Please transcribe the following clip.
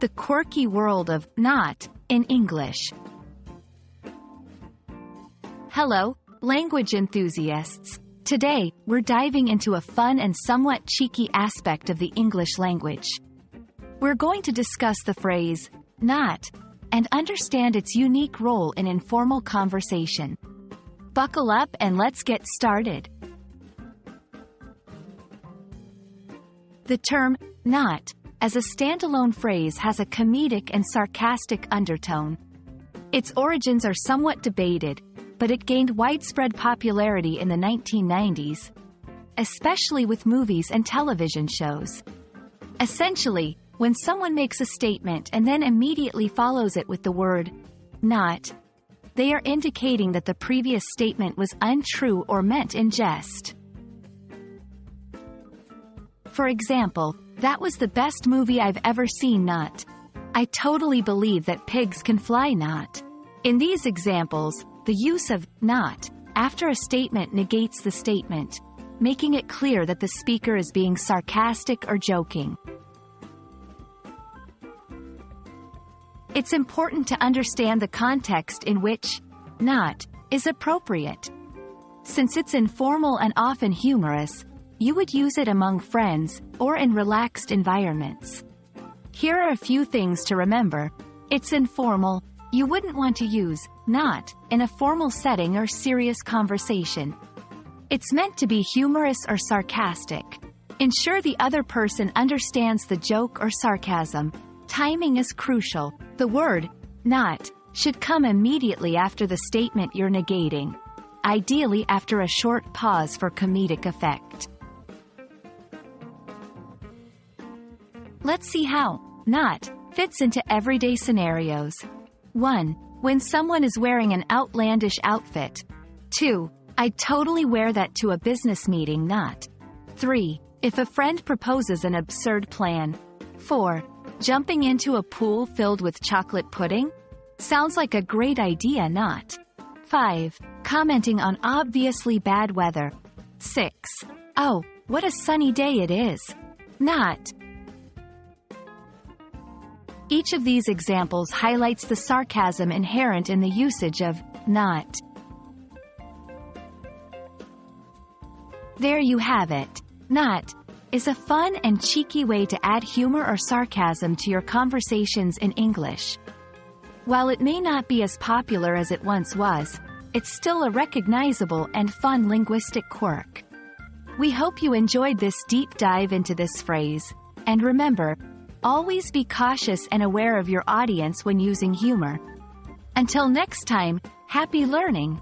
The Quirky World of Not in English. Hello, language enthusiasts. Today, we're diving into a fun and somewhat cheeky aspect of the English language. We're going to discuss the phrase, not, and understand its unique role in informal conversation. Buckle up and let's get started. The term, not, as a standalone phrase has a comedic and sarcastic undertone. Its origins are somewhat debated, but it gained widespread popularity in the 1990s, especially with movies and television shows. Essentially, when someone makes a statement and then immediately follows it with the word, not, they are indicating that the previous statement was untrue or meant in jest. For example, that was the best movie I've ever seen, not. I totally believe that pigs can fly, not. In these examples, the use of not after a statement negates the statement, making it clear that the speaker is being sarcastic or joking. It's important to understand the context in which not is appropriate. Since it's informal and often humorous, you would use it among friends or in relaxed environments. Here are a few things to remember. It's informal. You wouldn't want to use not in a formal setting or serious conversation. It's meant to be humorous or sarcastic. Ensure the other person understands the joke or sarcasm. Timing is crucial. The word not should come immediately after the statement you're negating, ideally after a short pause for comedic effect. Let's see how not fits into everyday scenarios. 1. When someone is wearing an outlandish outfit. 2. I'd totally wear that to a business meeting, not. 3. If a friend proposes an absurd plan. 4. Jumping into a pool filled with chocolate pudding? Sounds like a great idea, not. 5. Commenting on obviously bad weather. 6. Oh, what a sunny day it is. Not. Each of these examples highlights the sarcasm inherent in the usage of not. There you have it. Not is a fun and cheeky way to add humor or sarcasm to your conversations in English. While it may not be as popular as it once was, it's still a recognizable and fun linguistic quirk. We hope you enjoyed this deep dive into this phrase, and remember, always be cautious and aware of your audience when using humor. Until next time, happy learning!